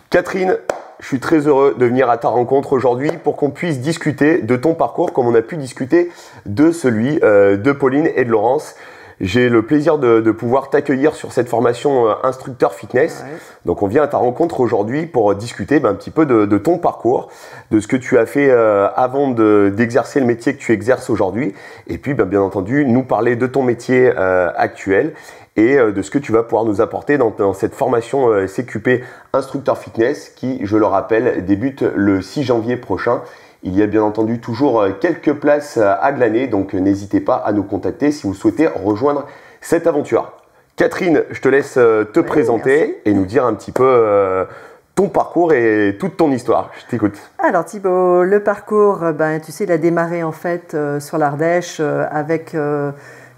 Catherine, je suis très heureux de venir à ta rencontre aujourd'hui pour qu'on puisse discuter de ton parcours comme on a pu discuter de celui de Pauline et de Laurence. J'ai le plaisir de pouvoir t'accueillir sur cette formation instructeur fitness. Ouais. Donc on vient à ta rencontre aujourd'hui pour discuter un petit peu de ton parcours, de ce que tu as fait avant d'exercer le métier que tu exerces aujourd'hui. Et puis bien entendu, nous parler de ton métier actuel et de ce que tu vas pouvoir nous apporter dans cette formation CQP instructeur fitness qui, je le rappelle, débute le 6 janvier prochain. Il y a bien entendu toujours quelques places à glaner, donc n'hésitez pas à nous contacter si vous souhaitez rejoindre cette aventure. Catherine, je te laisse te présenter et nous dire un petit peu ton parcours et toute ton histoire. Je t'écoute. Alors Thibaut, le parcours, tu sais, il a démarré en fait sur l'Ardèche avec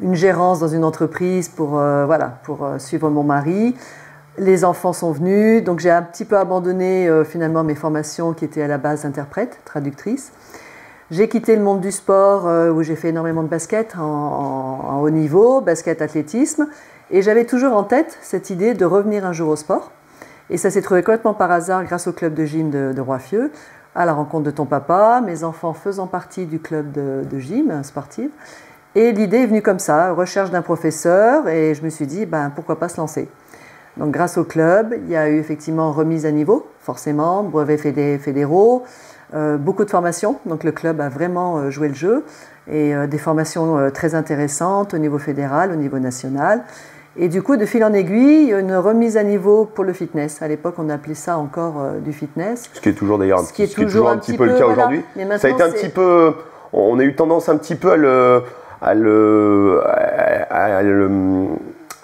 une gérance dans une entreprise pour suivre mon mari. Les enfants sont venus, donc j'ai un petit peu abandonné finalement mes formations qui étaient à la base interprète, traductrice. J'ai quitté le monde du sport où j'ai fait énormément de basket en haut niveau, basket athlétisme, et j'avais toujours en tête cette idée de revenir un jour au sport. Et ça s'est trouvé complètement par hasard grâce au club de gym de Roiffieux, à la rencontre de ton papa, mes enfants faisant partie du club de gym sportif. Et l'idée est venue comme ça, recherche d'un professeur, et je me suis dit, pourquoi pas se lancer. Donc grâce au club, il y a eu effectivement remise à niveau, forcément, brevets fédéraux, beaucoup de formations. Donc le club a vraiment joué le jeu et des formations très intéressantes au niveau fédéral, au niveau national. Et du coup, de fil en aiguille, une remise à niveau pour le fitness. À l'époque, on appelait ça encore du fitness. Ce qui est toujours d'ailleurs un petit peu le cas aujourd'hui. Ça a été un petit peu, on a eu tendance un petit peu à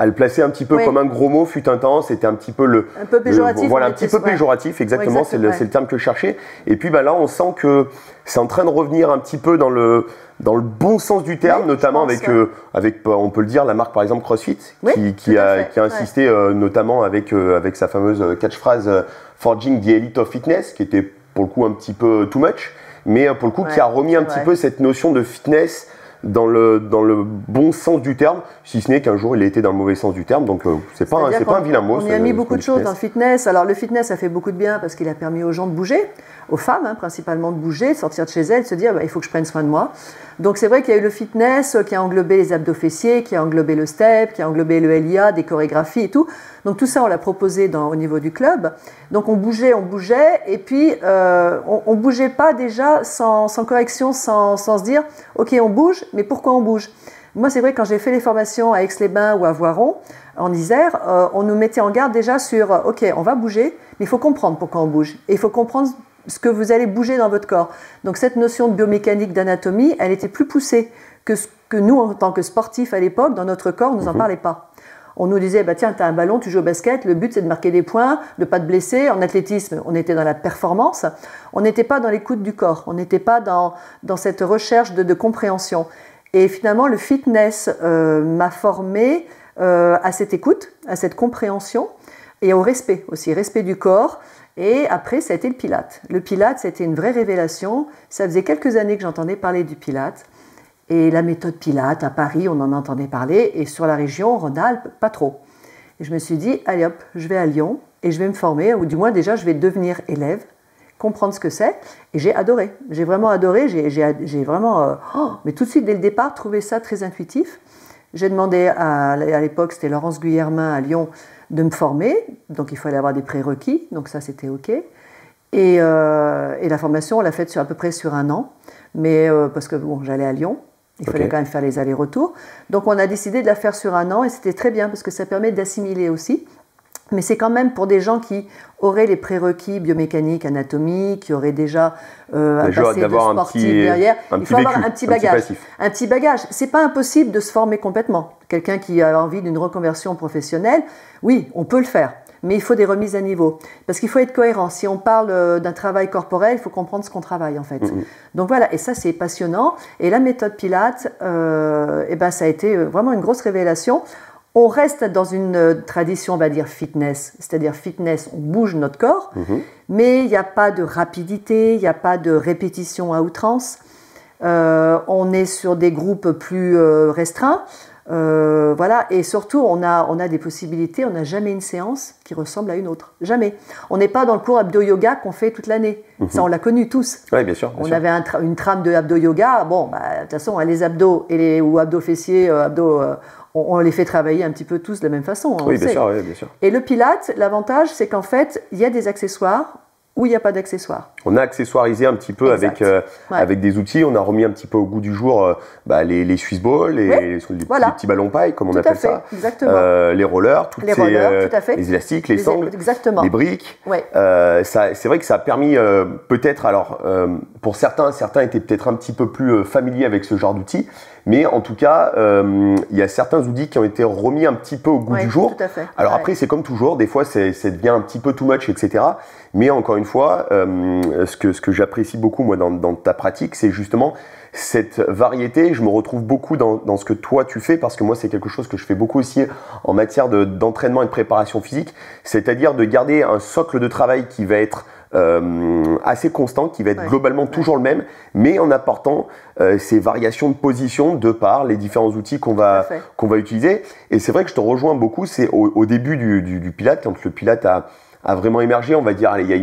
le placer un petit peu comme un gros mot, fut un temps, c'était un petit peu un peu péjoratif. Voilà, un petit peu péjoratif, exactement, c'est le terme que je cherchais. Et puis là, on sent que c'est en train de revenir un petit peu dans le bon sens du terme, notamment avec, on peut le dire, la marque par exemple CrossFit, qui a insisté notamment avec sa fameuse catchphrase Forging the Elite of Fitness, qui était pour le coup un petit peu too much, mais pour le coup qui a remis un petit peu cette notion de fitness dans le bon sens du terme, si ce n'est qu'un jour il a été dans le mauvais sens du terme, donc c'est pas un vilain mot. On y a mis beaucoup de choses dans le fitness. Alors le fitness a fait beaucoup de bien parce qu'il a permis aux gens de bouger, aux femmes principalement de bouger, de sortir de chez elles, de se dire il faut que je prenne soin de moi. Donc c'est vrai qu'il y a eu le fitness qui a englobé les abdos fessiers, qui a englobé le step, qui a englobé le LIA, des chorégraphies et tout. Donc tout ça on l'a proposé au niveau du club. Donc on bougeait et puis on bougeait pas déjà sans correction, sans se dire ok on bouge, mais pourquoi on bouge? Moi c'est vrai quand j'ai fait les formations à Aix-les-Bains ou à Voiron en Isère, on nous mettait en garde déjà sur ok on va bouger, mais il faut comprendre pourquoi on bouge et il faut comprendre ce que vous allez bouger dans votre corps. Donc cette notion de biomécanique, d'anatomie, elle était plus poussée que ce que nous en tant que sportifs à l'époque dans notre corps on nous en parlait pas. On nous disait, tiens, tu as un ballon, tu joues au basket, le but c'est de marquer des points, de ne pas te blesser. En athlétisme, on était dans la performance, on n'était pas dans l'écoute du corps, on n'était pas dans cette recherche de compréhension. Et finalement, le fitness m'a formé à cette écoute, à cette compréhension et au respect aussi, respect du corps. Et après, ça a été le Pilate. Le Pilate, c'était une vraie révélation. Ça faisait quelques années que j'entendais parler du Pilate. Et la méthode Pilate, à Paris, on en entendait parler, et sur la région, Rhône-Alpes, pas trop. Et je me suis dit, allez hop, je vais à Lyon, et je vais me former, ou du moins déjà, je vais devenir élève, comprendre ce que c'est, et j'ai adoré. J'ai vraiment adoré, j'ai vraiment, mais tout de suite, dès le départ, trouvé ça très intuitif. J'ai demandé, à l'époque, c'était Laurence Guyermin à Lyon, de me former, donc il fallait avoir des prérequis, donc ça, c'était OK. Et la formation, on l'a faite à peu près sur un an, mais parce que j'allais à Lyon, il fallait quand même faire les allers-retours. Donc on a décidé de la faire sur un an et c'était très bien parce que ça permet d'assimiler aussi. Mais c'est quand même pour des gens qui auraient les prérequis biomécaniques, anatomiques, qui auraient déjà un passé de sportif derrière. Il faut avoir un petit bagage. Un petit bagage. C'est pas impossible de se former complètement. Quelqu'un qui a envie d'une reconversion professionnelle, oui, on peut le faire. Mais il faut des remises à niveau. Parce qu'il faut être cohérent. Si on parle d'un travail corporel, il faut comprendre ce qu'on travaille en fait. Donc voilà, et ça c'est passionnant. Et la méthode Pilate, ça a été vraiment une grosse révélation. On reste dans une tradition, on va dire fitness. C'est-à-dire fitness, on bouge notre corps, mais il n'y a pas de rapidité, il n'y a pas de répétition à outrance. On est sur des groupes plus restreints. Voilà, et surtout, on a des possibilités, on n'a jamais une séance qui ressemble à une autre. Jamais. On n'est pas dans le cours abdo-yoga qu'on fait toute l'année. Ça, on l'a connu tous. Oui, bien sûr. On avait une trame de abdo-yoga. Bon, de toute façon, les abdos ou abdos fessiers, on les fait travailler un petit peu tous de la même façon. Oui, bien sûr, oui, bien sûr. Et le Pilates, l'avantage, c'est qu'en fait, il y a des accessoires ou il n'y a pas d'accessoires. On a accessoirisé un petit peu avec des outils. On a remis un petit peu au goût du jour les Swiss balls, les petits ballons paille, comme on appelle ça. Exactement. Les rollers, tout à fait. les élastiques, les sangles, les briques. Ouais. C'est vrai que ça a permis peut-être, alors pour certains étaient peut-être un petit peu plus familiers avec ce genre d'outils. Mais en tout cas, il y a certains outils qui ont été remis un petit peu au goût du jour. Tout à fait. Alors après, c'est comme toujours, des fois, ça devient un petit peu too much, etc. Mais encore une fois, ce que j'apprécie beaucoup, moi, dans ta pratique, c'est justement cette variété. Je me retrouve beaucoup dans ce que toi, tu fais, parce que moi, c'est quelque chose que je fais beaucoup aussi en matière d'entraînement et de préparation physique. C'est-à-dire de garder un socle de travail qui va être assez constant, qui va être globalement toujours le même, mais en apportant ces variations de position de par les différents outils qu'on va utiliser. Et c'est vrai que je te rejoins beaucoup, c'est au début du Pilates, quand le Pilates a vraiment émergé, on va dire, il y a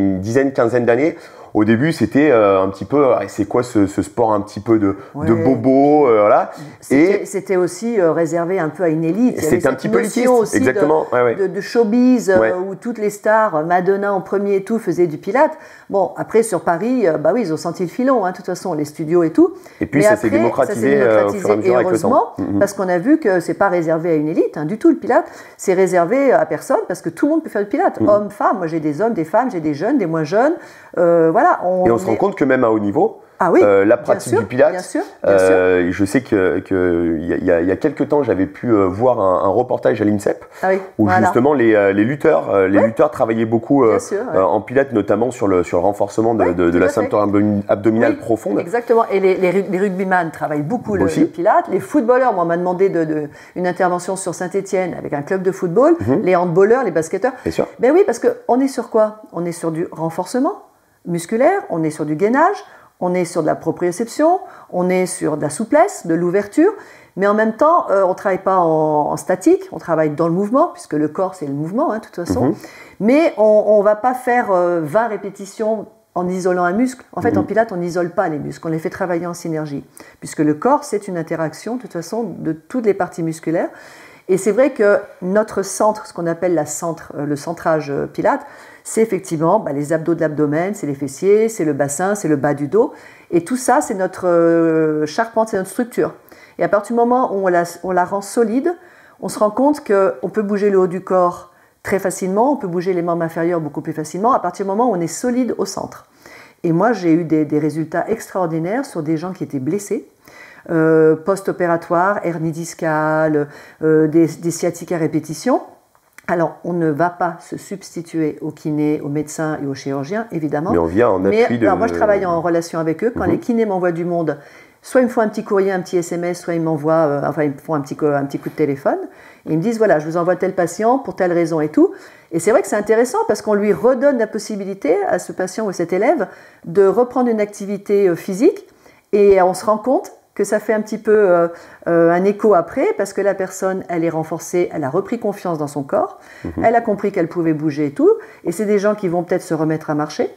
une quinzaine d'années. Au début, c'était un petit peu, c'est quoi ce sport un petit peu de bobo, voilà. C'était aussi réservé un peu à une élite. C'était un petit peu élitiste, aussi exactement. De showbiz, où toutes les stars, Madonna en premier et tout, faisaient du Pilates. Bon, après, sur Paris, ils ont senti le filon, de toute façon, les studios et tout. Et puis, ça s'est démocratisé au fur et à mesure avec le temps. Parce qu'on a vu que c'est pas réservé à une élite, du tout, le Pilates. C'est réservé à personne, parce que tout le monde peut faire du Pilates. Hommes, femmes. Moi, j'ai des hommes, des femmes, j'ai des jeunes, des moins jeunes. Et on se rend compte que même à haut niveau, la pratique du Pilates, bien sûr. Je sais qu'il y a quelques temps, j'avais pu voir un reportage à l'INSEP où justement les lutteurs travaillaient beaucoup en Pilates, notamment sur le renforcement de la ceinture abdominale profonde. Exactement. Et les rugbyman travaillent beaucoup le Pilates. Les footballeurs, moi, on m'a demandé une intervention sur Saint-Étienne avec un club de football. Les handballeurs, les basketteurs. Bien sûr. Ben oui, parce qu'on est sur quoi? On est sur du renforcement musculaire, on est sur du gainage, on est sur de la proprioception, on est sur de la souplesse, de l'ouverture, mais en même temps, on ne travaille pas en statique, on travaille dans le mouvement, puisque le corps, c'est le mouvement, de toute façon. Mais on ne va pas faire 20 répétitions en isolant un muscle. En fait, en Pilates, on n'isole pas les muscles, on les fait travailler en synergie, puisque le corps, c'est une interaction, de toute façon, de toutes les parties musculaires. Et c'est vrai que notre centre, ce qu'on appelle le centrage Pilates, c'est effectivement les abdos de l'abdomen, c'est les fessiers, c'est le bassin, c'est le bas du dos. Et tout ça, c'est notre charpente, c'est notre structure. Et à partir du moment où on la rend solide, on se rend compte qu'on peut bouger le haut du corps très facilement, on peut bouger les membres inférieurs beaucoup plus facilement, à partir du moment où on est solide au centre. Et moi, j'ai eu des résultats extraordinaires sur des gens qui étaient blessés, post-opératoire, hernie discale, des sciatiques à répétition. Alors, on ne va pas se substituer aux kinés, aux médecins et aux chirurgiens, évidemment. Mais on vient en appui de... Alors, moi, je travaille en relation avec eux. Quand les kinés m'envoient du monde, soit ils me font un petit courrier, un petit SMS, soit ils m'envoient, ils me font un petit coup de téléphone. Et ils me disent, voilà, je vous envoie tel patient pour telle raison et tout. Et c'est vrai que c'est intéressant parce qu'on lui redonne la possibilité à ce patient ou à cet élève de reprendre une activité physique. Et on se rend compte que ça fait un petit peu un écho après, parce que la personne, elle est renforcée, elle a repris confiance dans son corps, elle a compris qu'elle pouvait bouger et tout, et c'est des gens qui vont peut-être se remettre à marcher,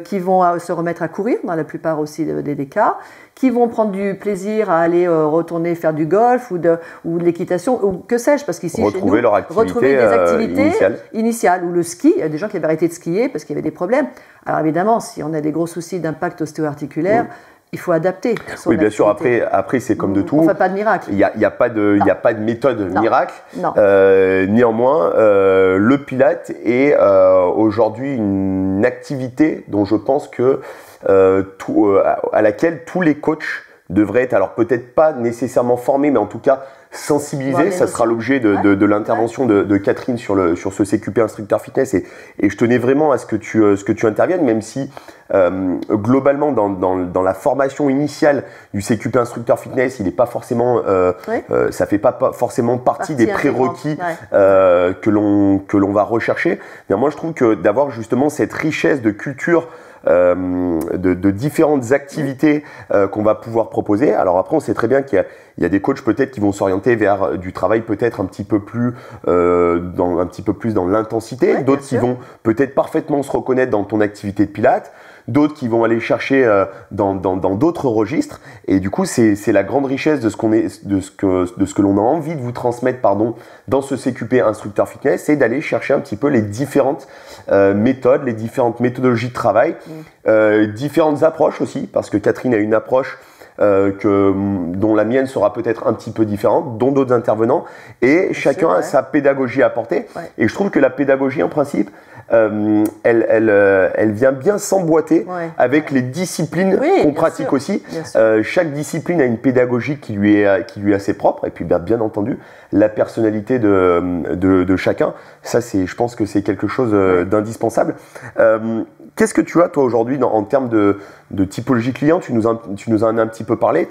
qui vont se remettre à courir, dans la plupart aussi des cas, qui vont prendre du plaisir à aller retourner faire du golf ou de l'équitation, ou que sais-je, parce qu'ici, chez nous, retrouver des activités initiales, ou le ski, il y a des gens qui avaient arrêté de skier parce qu'il y avait des problèmes. Alors évidemment, si on a des gros soucis d'impact ostéo-articulaire, il faut adapter. Oui, bien sûr. Après c'est comme de tout. On ne fait pas de miracle. Il n'y a pas de méthode miracle. Non. Néanmoins, le Pilates est aujourd'hui une activité dont je pense que à laquelle tous les coachs devraient être, alors peut-être pas nécessairement formés, mais en tout cas sensibilisés. Ça sera l'objet de l'intervention de Catherine sur ce CQP instructeur fitness, et je tenais vraiment à ce que tu interviennes, même si globalement dans la formation initiale du CQP instructeur fitness, il n'est pas forcément ça fait pas forcément partie des prérequis que l'on va rechercher. Mais moi je trouve que d'avoir justement cette richesse de culture de différentes activités qu'on va pouvoir proposer. Alors après, on sait très bien qu'il y a des coachs peut-être qui vont s'orienter s'orienter vers du travail peut-être un petit peu plus dans l'intensité, d'autres qui vont peut-être parfaitement se reconnaître dans ton activité de pilates, d'autres qui vont aller chercher dans d'autres registres. Et du coup, c'est la grande richesse de ce que l'on a envie de vous transmettre, dans ce CQP instructeur fitness, c'est d'aller chercher un petit peu les différentes méthodes, les différentes méthodologies de travail, différentes approches aussi, parce que Catherine a une approche dont la mienne sera peut-être un petit peu différente, dont d'autres intervenants, et chacun a sa pédagogie à apporter. Ouais. Et je trouve que la pédagogie, en principe, elle vient bien s'emboîter avec les disciplines qu'on pratique aussi. Chaque discipline a une pédagogie qui lui est assez propre, et puis bien entendu la personnalité de chacun. Ça, je pense que c'est quelque chose d'indispensable. Qu'est-ce que tu as toi aujourd'hui en termes de typologie client? Tu nous en as un petit peu parlé.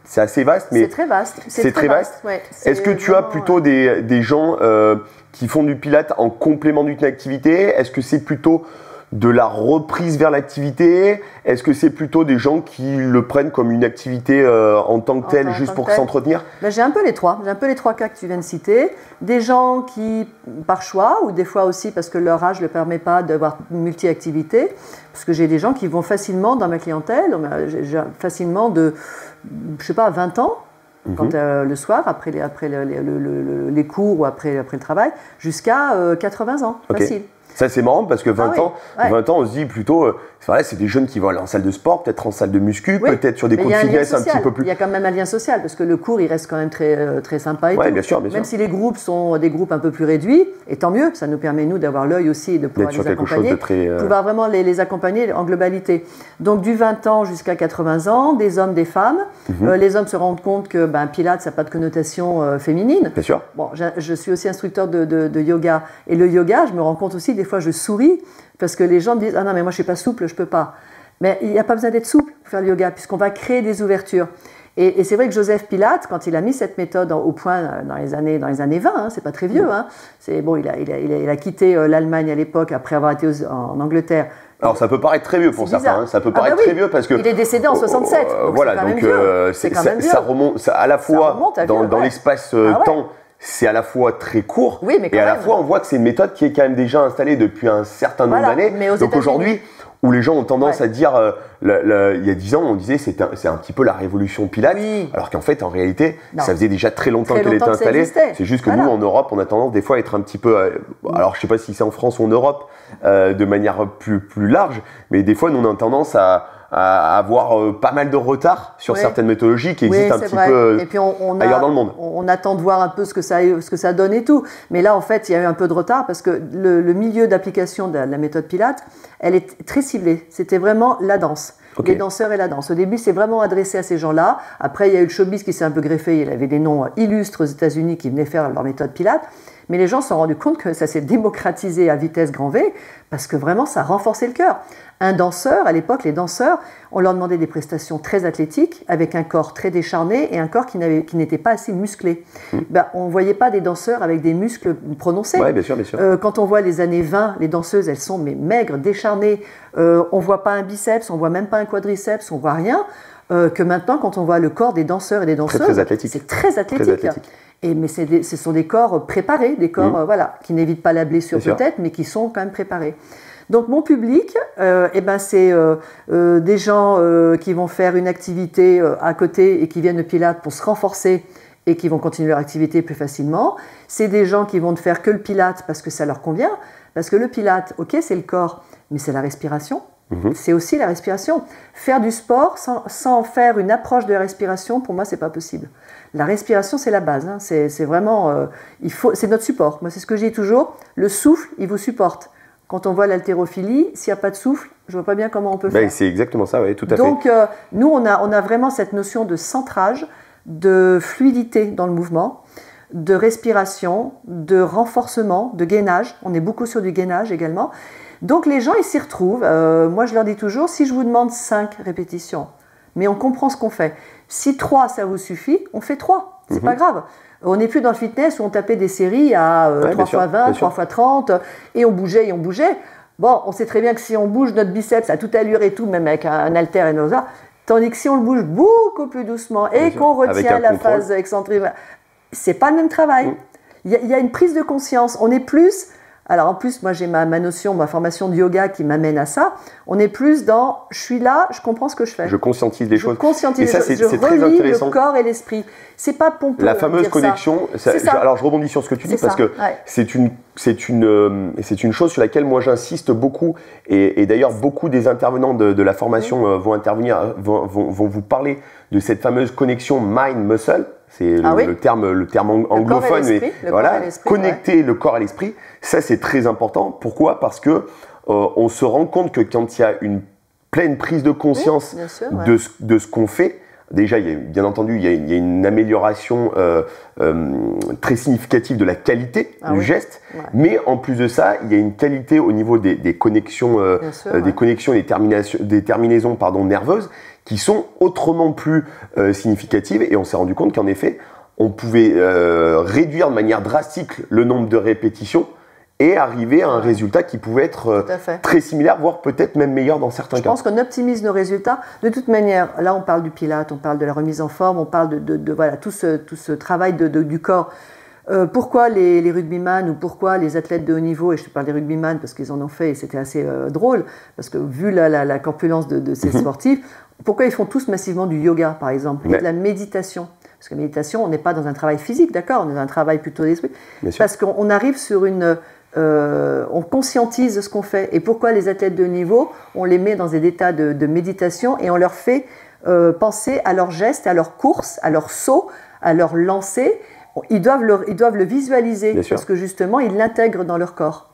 C'est assez vaste, mais c'est très vaste. C'est très vaste. Ouais, est-ce que tu as plutôt des gens qui font du pilate en complément d'une activité? Est-ce que c'est plutôt de la reprise vers l'activité? Est-ce que c'est plutôt des gens qui le prennent comme une activité en tant que telle, juste pour s'entretenir? J'ai un peu les trois. J'ai un peu les trois cas que tu viens de citer. Des gens qui, par choix, ou des fois aussi parce que leur âge ne le permet pas d'avoir multi-activité, parce que j'ai des gens qui vont facilement dans ma clientèle, facilement de, je sais pas, 20 ans, quand, le soir, après les cours ou après le travail, jusqu'à 80 ans, facile. Ça, c'est marrant parce que 20 ans, on se dit plutôt, c'est des jeunes qui vont aller en salle de sport, peut-être en salle de muscu, peut-être sur des cours de fitness un petit peu plus. Il y a quand même un lien social parce que le cours, il reste quand même très sympa et tout. Bien sûr. Même si les groupes sont des groupes un peu plus réduits, et tant mieux, ça nous permet, nous, d'avoir l'œil aussi et de pouvoir les accompagner, pouvoir vraiment les accompagner en globalité. Donc, du 20 ans jusqu'à 80 ans, des hommes, des femmes. Les hommes se rendent compte que Pilates, ça n'a pas de connotation féminine. Bien sûr. Bon, je suis aussi instructeur de yoga. Et le yoga, je me rends compte aussi, des fois, je souris parce que les gens me disent « Ah non, mais moi, je ne suis pas souple, je ne peux pas. » Mais il n'y a pas besoin d'être souple pour faire le yoga, puisqu'on va créer des ouvertures. Et c'est vrai que Joseph Pilates, quand il a mis cette méthode au point dans les années 20, c'est pas très vieux, il a quitté l'Allemagne à l'époque après avoir été en Angleterre. Alors ça peut paraître très vieux pour certains, ça peut paraître très vieux parce que... Il est décédé en 67, ça remonte à la fois dans l'espace-temps. C'est à la fois très court, et à la fois on voit que c'est une méthode qui est quand même déjà installée depuis un certain nombre d'années. Donc aujourd'hui, où les gens ont tendance à dire, il y a 10 ans, on disait c'est un petit peu la révolution Pilates, alors qu'en fait, en réalité, ça faisait déjà très longtemps qu'elle était installée. C'est juste que nous, en Europe, on a tendance des fois à être un petit peu, alors je ne sais pas si c'est en France ou en Europe, de manière plus large, mais des fois, nous, on a tendance à avoir pas mal de retard sur certaines méthodologies qui existent un petit peu ailleurs dans le monde. On attend de voir un peu ce que ça donne et tout. Mais là, en fait, il y a eu un peu de retard parce que le milieu d'application de la méthode Pilates, elle est très ciblée. C'était vraiment la danse. Les danseurs et la danse. Au début, c'est vraiment adressé à ces gens-là. Après, il y a eu le showbiz qui s'est un peu greffé. Il y avait des noms illustres aux États-Unis qui venaient faire leur méthode Pilates. Mais les gens se sont rendus compte que ça s'est démocratisé à vitesse grand V parce que vraiment, ça renforçait le cœur. Un danseur, à l'époque, les danseurs, on leur demandait des prestations très athlétiques, avec un corps très décharné et un corps qui n'était pas assez musclé. On ne voyait pas des danseurs avec des muscles prononcés. Oui, bien sûr, bien sûr. Quand on voit les années 20, les danseuses, elles sont maigres, décharnées. On ne voit pas un biceps, on ne voit même pas un quadriceps, on ne voit rien. Que maintenant, quand on voit le corps des danseurs et des danseuses, c'est très athlétique. Mais ce sont des corps préparés, des corps qui n'évitent pas la blessure peut-être, mais qui sont quand même préparés. Donc mon public, c'est des gens qui vont faire une activité à côté et qui viennent de Pilates pour se renforcer et qui vont continuer leur activité plus facilement. C'est des gens qui vont ne faire que le Pilates parce que ça leur convient, parce que le Pilates, c'est le corps, mais c'est la respiration. C'est aussi la respiration. Faire du sport sans faire une approche de la respiration, pour moi, c'est pas possible. La respiration, c'est la base. C'est vraiment, c'est notre support. Moi, c'est ce que je dis toujours. Le souffle, il vous supporte. Quand on voit l'haltérophilie, s'il n'y a pas de souffle, je vois pas bien comment on peut faire. C'est exactement ça, oui, tout à fait. Donc, nous, on a vraiment cette notion de centrage, de fluidité dans le mouvement, de respiration, de renforcement, de gainage. On est beaucoup sur du gainage également. Donc les gens, ils s'y retrouvent. Moi, je leur dis toujours, si je vous demande 5 répétitions, mais on comprend ce qu'on fait. Si 3, ça vous suffit, on fait 3. C'est pas grave. On n'est plus dans le fitness où on tapait des séries à 3 x 20, 3 x 30, et on bougeait et on bougeait. Bon, on sait très bien que si on bouge notre biceps à toute allure et tout, même avec un haltère et nos arts, tandis que si on le bouge beaucoup plus doucement et qu'on retient la phase excentrique, c'est pas le même travail. Il y a une prise de conscience. On est plus... Alors en plus, moi j'ai ma notion, ma formation de yoga qui m'amène à ça. On est plus dans, je suis là, je comprends ce que je fais. Je conscientise les choses. Je conscientise et ça, les choses. Je relie le corps et l'esprit. C'est pas pompeux. La fameuse connexion. Alors je rebondis sur ce que tu dis parce que c'est une chose sur laquelle moi j'insiste beaucoup. Et d'ailleurs, beaucoup des intervenants de la formation vont vous parler de cette fameuse connexion mind-muscle. C'est le terme anglophone, mais voilà, connecter le corps à l'esprit, ça c'est très important. Pourquoi ? Parce que on se rend compte que quand il y a une pleine prise de conscience de ce qu'on fait, déjà, bien entendu, il y a une amélioration très significative de la qualité du geste, mais en plus de ça, il y a une qualité au niveau des connexions, des terminaisons nerveuses, qui sont autrement plus significatives, et on s'est rendu compte qu'en effet, on pouvait réduire de manière drastique le nombre de répétitions et arriver à un résultat qui pouvait être très similaire, voire peut-être même meilleur dans certains cas. Je pense qu'on optimise nos résultats. De toute manière, là on parle du Pilate, on parle de la remise en forme, on parle de voilà, tout ce travail du corps. Pourquoi les rugbyman ou pourquoi les athlètes de haut niveau, et je te parle des rugbyman parce qu'ils en ont fait et c'était assez drôle, parce que vu la corpulence de ces sportifs, pourquoi ils font tous massivement du yoga par exemple, et de la méditation? Parce que la méditation, on n'est pas dans un travail physique, d'accord, on est dans un travail plutôt d'esprit. Parce qu'on arrive sur on conscientise ce qu'on fait. Et pourquoi les athlètes de haut niveau, on les met dans des états de méditation et on leur fait penser à leurs gestes, à leurs courses, à leurs sauts, à leurs lancers. Ils doivent le visualiser parce que justement, ils l'intègrent dans leur corps.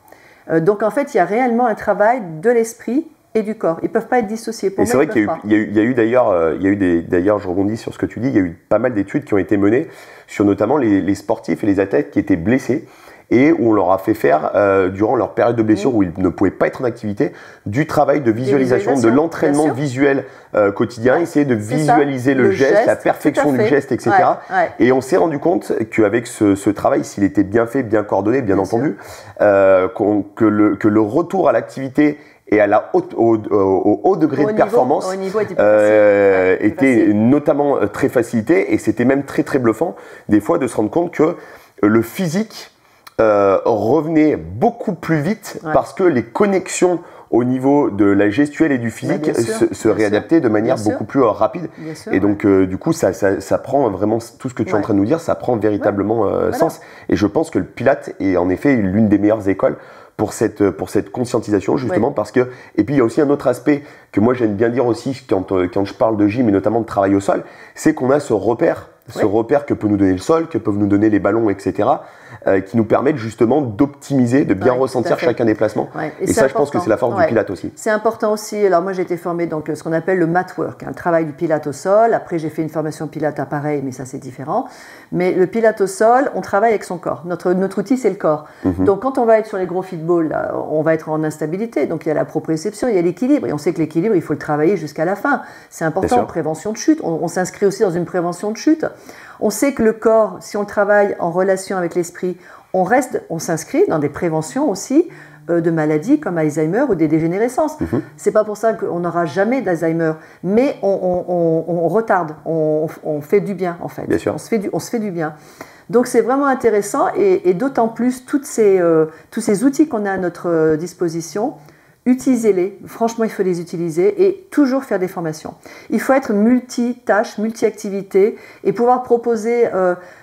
Donc en fait, il y a réellement un travail de l'esprit et du corps. Ils ne peuvent pas être dissociés. Et c'est vrai qu'il y a eu d'ailleurs, je rebondis sur ce que tu dis, il y a eu pas mal d'études qui ont été menées sur notamment les sportifs et les athlètes qui étaient blessés et où on leur a fait faire, durant leur période de blessure où ils ne pouvaient pas être en activité, du travail de visualisation, de l'entraînement visuel quotidien, essayer de visualiser le geste, la perfection du geste, etc. Et on s'est rendu compte qu'avec ce travail, s'il était bien fait, bien coordonné, bien entendu, que le retour à l'activité et au haut degré de performance était notamment très facilité, et c'était même très très bluffant des fois de se rendre compte que le physique revenait beaucoup plus vite parce que les connexions au niveau de la gestuelle et du physique se réadaptaient de manière beaucoup plus rapide. Et donc du coup ça prend vraiment tout ce que tu es en train de nous dire, ça prend véritablement sens. Et je pense que le Pilate est en effet l'une des meilleures écoles pour cette conscientisation, justement, parce que... Et puis, il y a aussi un autre aspect que moi, j'aime bien dire aussi quand je parle de gym, et notamment de travail au sol, c'est qu'on a ce repère que peut nous donner le sol, que peuvent nous donner les ballons, etc., qui nous permettent justement d'optimiser, de bien ressentir chacun des placements. Et ça, je pense que c'est la force du Pilate aussi. C'est important aussi. Alors moi, j'ai été formée dans ce qu'on appelle le mat work, le travail du Pilate au sol. Après, j'ai fait une formation Pilate appareil, mais ça, c'est différent. Mais le Pilate au sol, on travaille avec son corps. Notre outil, c'est le corps. Donc, quand on va être sur les gros footballs, là, on va être en instabilité. Donc, il y a la proprioception, il y a l'équilibre. Et on sait que l'équilibre, il faut le travailler jusqu'à la fin. C'est important, prévention de chute. On s'inscrit aussi dans une prévention de chute. On sait que le corps, si on le travaille en relation avec l'esprit, on s'inscrit dans des préventions aussi de maladies comme Alzheimer ou des dégénérescences. C'est pas pour ça qu'on n'aura jamais d'Alzheimer, mais on retarde, on fait du bien en fait. On se fait du bien. Donc c'est vraiment intéressant et d'autant plus tous ces outils qu'on a à notre disposition. Utilisez-les, franchement il faut les utiliser et toujours faire des formations. Il faut être multitâche, multi-activité et pouvoir proposer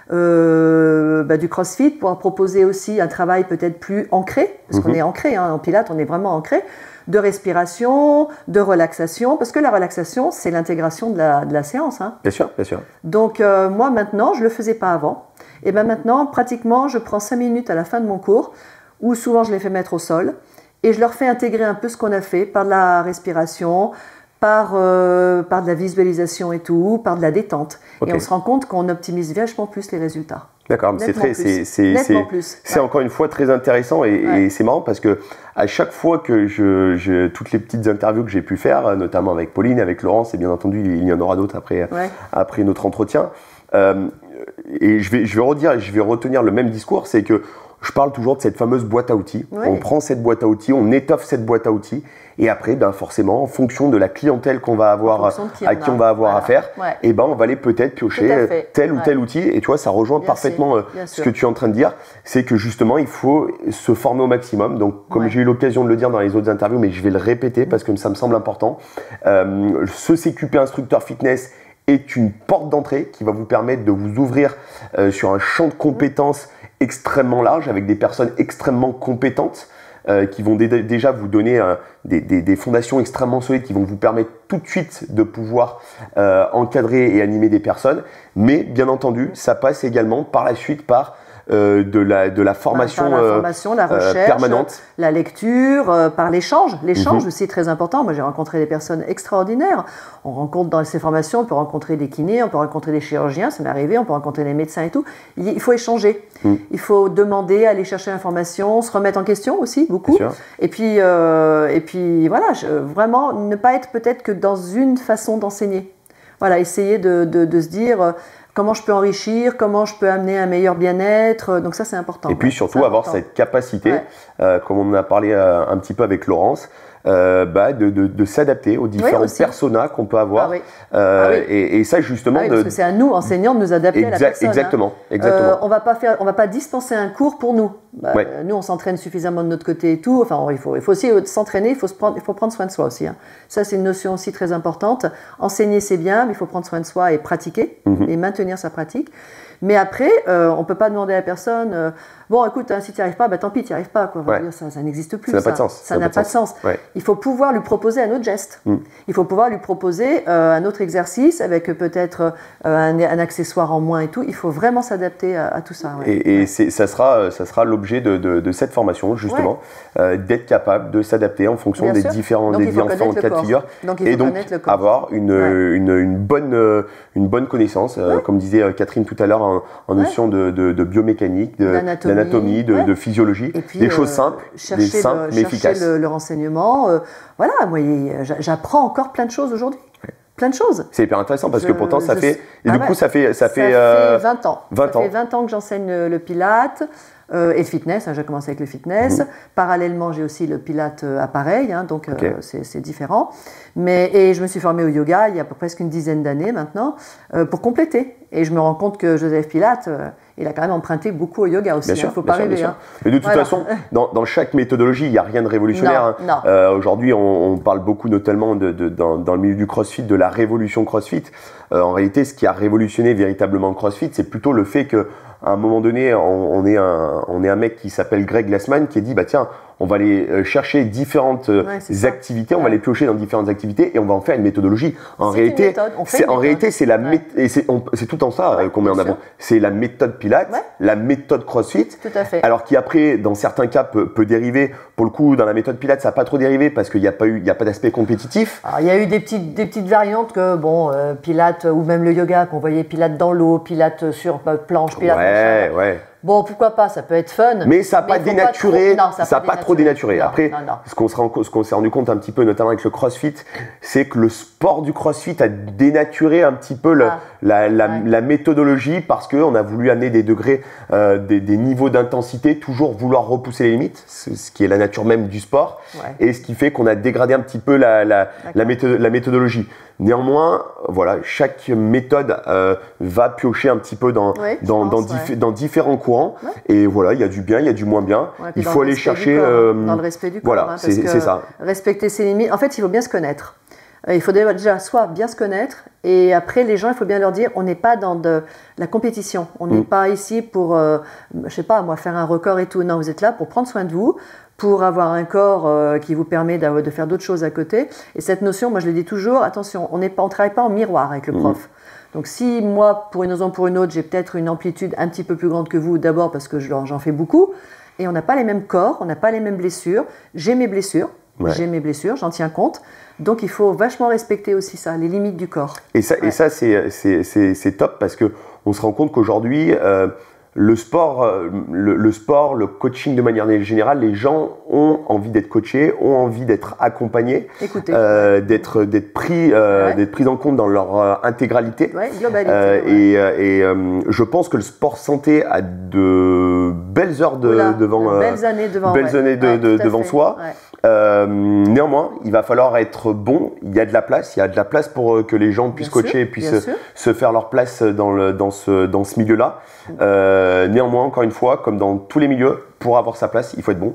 du crossfit, pouvoir proposer aussi un travail peut-être plus ancré, parce qu'on est ancré, en Pilates on est vraiment ancré, de respiration, de relaxation, parce que la relaxation c'est l'intégration de la séance. Bien sûr, bien sûr. Donc moi maintenant, je ne le faisais pas avant, et bien maintenant pratiquement je prends 5 minutes à la fin de mon cours, où souvent je les fais mettre au sol, et je leur fais intégrer un peu ce qu'on a fait par de la respiration, par de la visualisation et tout, par de la détente. Et on se rend compte qu'on optimise vachement plus les résultats. D'accord, c'est encore une fois très intéressant et c'est marrant parce que à chaque fois que toutes les petites interviews que j'ai pu faire, notamment avec Pauline, avec Laurence, et bien entendu il y en aura d'autres après notre entretien, et je vais retenir le même discours, c'est que je parle toujours de cette fameuse boîte à outils. Oui. On prend cette boîte à outils, on étoffe cette boîte à outils et après, ben forcément, en fonction de la clientèle qu'on va avoir, à qui on va avoir affaire, et ben on va aller peut-être piocher tel ou tel outil. Et tu vois, ça rejoint parfaitement ce que tu es en train de dire. C'est que justement, il faut se former au maximum. Donc, comme j'ai eu l'occasion de le dire dans les autres interviews, mais je vais le répéter parce que ça me semble important, ce CQP instructeur fitness est une porte d'entrée qui va vous permettre de vous ouvrir sur un champ de compétences extrêmement large avec des personnes extrêmement compétentes qui vont déjà vous donner des fondations extrêmement solides qui vont vous permettre tout de suite de pouvoir encadrer et animer des personnes. Mais bien entendu, ça passe également par la suite par de la formation, la recherche, permanente, la lecture, par l'échange. L'échange aussi est très important. Moi, j'ai rencontré des personnes extraordinaires. On rencontre dans ces formations, on peut rencontrer des kinés, on peut rencontrer des chirurgiens, ça m'est arrivé, on peut rencontrer des médecins et tout. Il faut échanger. Il faut demander, aller chercher l'information, se remettre en question aussi, beaucoup. Et puis voilà, vraiment ne pas être peut-être que dans une façon d'enseigner. Voilà, essayer de se dire comment je peux enrichir, comment je peux amener un meilleur bien-être. Donc ça, c'est important. Et puis surtout avoir cette capacité, comme on en a parlé un petit peu avec Laurence, de s'adapter aux différents personas qu'on peut avoir. Et ça, justement... parce que c'est à nous, enseignants, de nous adapter à la personne. Exactement. On va pas dispenser un cours pour nous. Nous, on s'entraîne suffisamment de notre côté et tout. Enfin, il faut aussi s'entraîner, il faut prendre soin de soi aussi. Ça, c'est une notion aussi très importante. Enseigner, c'est bien, mais il faut prendre soin de soi et pratiquer, et maintenir sa pratique. Mais après, on ne peut pas demander à la personne bon, écoute, si tu n'y arrives pas, tant pis, tu n'y arrives pas. Quoi. Dire, ça n'existe plus. Ça n'a pas de sens. Ça n'a pas de sens. Il faut pouvoir lui proposer un autre geste. Il faut pouvoir lui proposer un autre exercice avec peut-être un accessoire en moins et tout. Il faut vraiment s'adapter à tout ça. Et ça sera l'objet de cette formation, justement, d'être capable de s'adapter en fonction des différents cas de figure. Et donc, avoir une bonne connaissance, comme disait Catherine tout à l'heure, en notion de biomécanique, d'anatomie, de physiologie, puis, des choses simples, mais efficaces. Chercher le renseignement. Voilà, moi, j'apprends encore plein de choses aujourd'hui. Plein de choses. C'est hyper intéressant parce que pourtant ça fait 20 ans. Ça fait 20 ans que j'enseigne le Pilates et le fitness. J'ai commencé avec le fitness. Parallèlement, j'ai aussi le Pilates appareil, donc c'est différent. Et je me suis formée au yoga il y a presque une dizaine d'années maintenant pour compléter. Et je me rends compte que Joseph Pilates, il a quand même emprunté beaucoup au yoga aussi. Il ne faut pas rêver. Mais de toute façon, dans chaque méthodologie, il n'y a rien de révolutionnaire. Aujourd'hui, on parle beaucoup, notamment dans le milieu du CrossFit, de la révolution CrossFit. En réalité, ce qui a révolutionné véritablement le CrossFit, c'est plutôt le fait que à un moment donné, on est un mec qui s'appelle Greg Glassman qui a dit tiens, on va aller chercher différentes activités, on va les piocher dans différentes activités et on va en faire une méthodologie. En réalité, c'est tout en ça qu'on met en avant. C'est la méthode Pilates, la méthode CrossFit. Tout à fait. Alors qui après, dans certains cas, peut dériver. Pour le coup, dans la méthode Pilates, ça n'a pas trop dérivé parce qu'il n'y a pas d'aspect compétitif. Alors, il y a eu des petites variantes que Pilates ou même le yoga qu'on voyait Pilates dans l'eau, Pilates sur planche, Pilates. Bon, pourquoi pas, ça peut être fun. Mais ça n'a pas dénaturé. Ça n'a pas trop dénaturé. Non, après, non. ce qu'on s'est rendu compte un petit peu, notamment avec le CrossFit, c'est que le sport du CrossFit a dénaturé un petit peu la méthodologie parce qu'on a voulu amener des degrés, des niveaux d'intensité, toujours vouloir repousser les limites, ce qui est la nature même du sport, et ce qui fait qu'on a dégradé un petit peu la méthodologie. Néanmoins, voilà, chaque méthode va piocher un petit peu dans différents courants. Et voilà, il y a du bien, il y a du moins bien. Il faut aller chercher dans le respect du corps. Voilà, c'est ça. Respecter ses limites. En fait, il faut bien se connaître. Il faut déjà soit bien se connaître et après les gens, il faut bien leur dire on n'est pas dans de la compétition. On n'est pas ici pour, je sais pas, moi faire un record et tout. Non, vous êtes là pour prendre soin de vous, pour avoir un corps qui vous permet de faire d'autres choses à côté. Et cette notion, moi je le dis toujours, attention, on ne travaille pas en miroir avec le prof. Donc si moi, pour une raison ou pour une autre, j'ai peut-être une amplitude un petit peu plus grande que vous, d'abord parce que j'en fais beaucoup, et on n'a pas les mêmes corps, on n'a pas les mêmes blessures. J'ai mes blessures, j'en tiens compte. Donc il faut vachement respecter aussi ça, les limites du corps. Et ça c'est top parce qu'on se rend compte qu'aujourd'hui, le sport, le coaching de manière générale, les gens ont envie d'être coachés, ont envie d'être accompagnés, d'être pris en compte dans leur intégralité. Globalité. Et je pense que le sport santé a de belles heures devant, belles années devant, devant soi. Ouais. Néanmoins, il va falloir être bon. Il y a de la place. Il y a de la place pour que les gens puissent coacher et puissent se faire leur place dans ce milieu-là. Néanmoins, encore une fois, comme dans tous les milieux, pour avoir sa place, il faut être bon.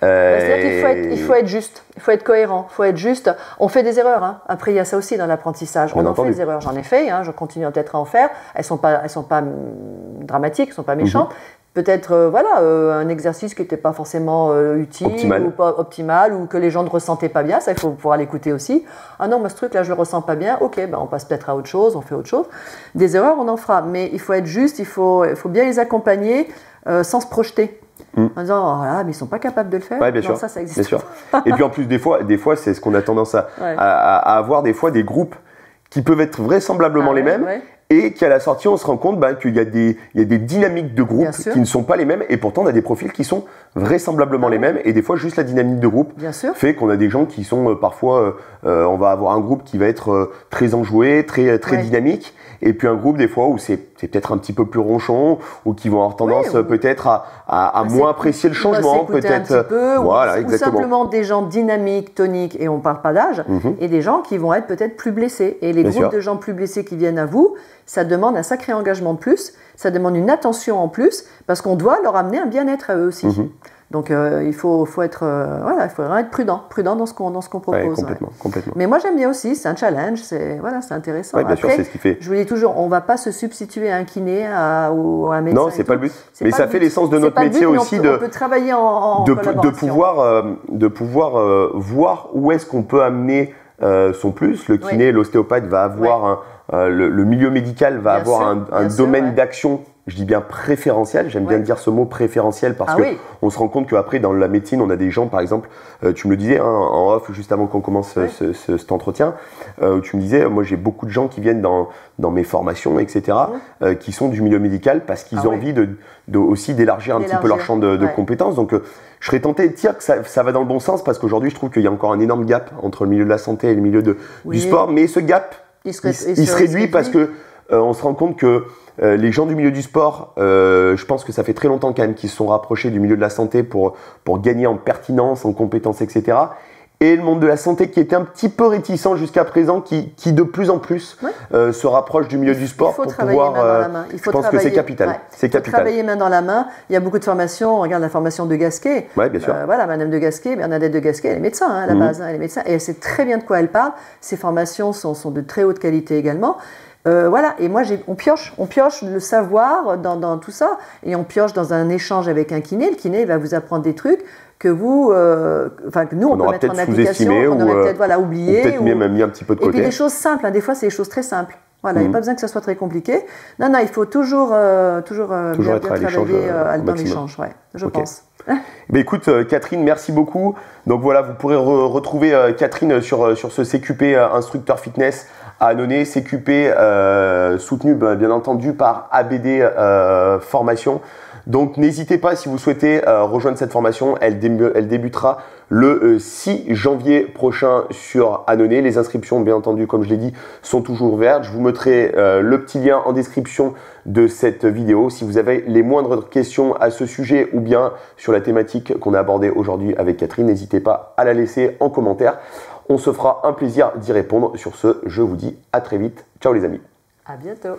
C'est-à-dire qu'il faut être juste, il faut être cohérent, il faut être juste. On fait des erreurs, hein. Après il y a ça aussi dans l'apprentissage. On en fait des erreurs, j'en ai fait, hein. Je continue peut-être à en faire. Elles sont pas dramatiques, elles sont pas méchantes. Peut-être un exercice qui n'était pas forcément utile ou pas optimal ou que les gens ne ressentaient pas bien, ça il faut pouvoir l'écouter aussi. Ah non, moi ce truc là je le ressens pas bien, ok, on passe peut-être à autre chose, on fait autre chose. Des erreurs on en fera, mais il faut être juste, il faut bien les accompagner sans se projeter. En disant, oh là, mais ils sont pas capables de le faire. Ouais, bien sûr. Ça existe. Bien sûr. Et puis en plus, des fois c'est ce qu'on a tendance à avoir des fois des groupes qui peuvent être vraisemblablement les mêmes. Ouais. Et qu'à la sortie, on se rend compte qu'il y a des dynamiques de groupe qui ne sont pas les mêmes. Et pourtant, on a des profils qui sont vraisemblablement les mêmes. Et des fois, juste la dynamique de groupe fait qu'on a des gens qui sont parfois... on va avoir un groupe qui va être très enjoué, très dynamique. Et puis un groupe, des fois, où c'est peut-être un petit peu plus ronchon, ou qui vont avoir tendance peut-être à moins apprécier le changement. Peut-être. Un petit peu, ou simplement des gens dynamiques, toniques, et on ne parle pas d'âge, et des gens qui vont être peut-être plus blessés. Et les groupes de gens plus blessés qui viennent à vous, ça demande un sacré engagement de plus, ça demande une attention en plus, parce qu'on doit leur amener un bien-être à eux aussi. Donc il faut être vraiment être prudent dans ce qu'on propose. Complètement. Mais moi j'aime bien aussi, c'est un challenge, c'est intéressant. Bien sûr, c'est ce qui fait. Je vous dis toujours, on ne va pas se substituer à un kiné ou à un médecin. Non, c'est pas le but. Mais ça fait l'essence de notre métier aussi on peut travailler en collaboration. de pouvoir voir où est-ce qu'on peut amener son plus. Le kiné, l'ostéopathe va avoir le milieu médical va avoir un domaine d'action. Je dis bien préférentiel, j'aime bien dire ce mot préférentiel parce qu'on se rend compte qu'après dans la médecine, on a des gens par exemple, tu me le disais en off juste avant qu'on commence cet entretien, tu me disais, moi j'ai beaucoup de gens qui viennent dans mes formations, etc., qui sont du milieu médical parce qu'ils ont envie aussi d'élargir un petit peu leur champ de compétences. Donc je serais tenté de dire que ça va dans le bon sens parce qu'aujourd'hui je trouve qu'il y a encore un énorme gap entre le milieu de la santé et le milieu du sport, mais ce gap, il se réduit parce que on se rend compte que les gens du milieu du sport, je pense que ça fait très longtemps quand même qu'ils se sont rapprochés du milieu de la santé pour gagner en pertinence, en compétences, etc. Et le monde de la santé qui était un petit peu réticent jusqu'à présent, qui de plus en plus se rapproche du milieu du sport pour pouvoir. Main dans la main. Je pense que c'est capital. C'est capital. Travailler main dans la main. Il y a beaucoup de formations. On regarde la formation de Gasquet. Oui, bien sûr. Madame de Gasquet, Bernadette de Gasquet, elle est médecin à la base. Elle est médecin et elle sait très bien de quoi elle parle. Ces formations sont de très haute qualité également. Et moi on pioche le savoir dans tout ça, et on pioche dans un échange avec un kiné. Le kiné va vous apprendre des trucs que que nous on peut mettre en application, qu'on aurait peut-être oublié, ou peut-être même mis un petit peu de côté. Et puis des choses simples, des fois c'est des choses très simples. Il n'y a pas besoin que ça soit très compliqué. Non, il faut toujours bien travailler dans l'échange, je pense. Écoute, Catherine, merci beaucoup. Donc voilà, vous pourrez retrouver Catherine sur ce CQP instructeur fitness à Annonay, CQP soutenu bien entendu par ABD Formation. Donc n'hésitez pas si vous souhaitez rejoindre cette formation, elle débutera le 6 janvier prochain sur Annonay. Les inscriptions, bien entendu, comme je l'ai dit, sont toujours ouvertes. Je vous mettrai le petit lien en description de cette vidéo. Si vous avez les moindres questions à ce sujet ou bien sur la thématique qu'on a abordée aujourd'hui avec Catherine, n'hésitez pas à la laisser en commentaire. On se fera un plaisir d'y répondre. Sur ce, je vous dis à très vite. Ciao les amis. À bientôt.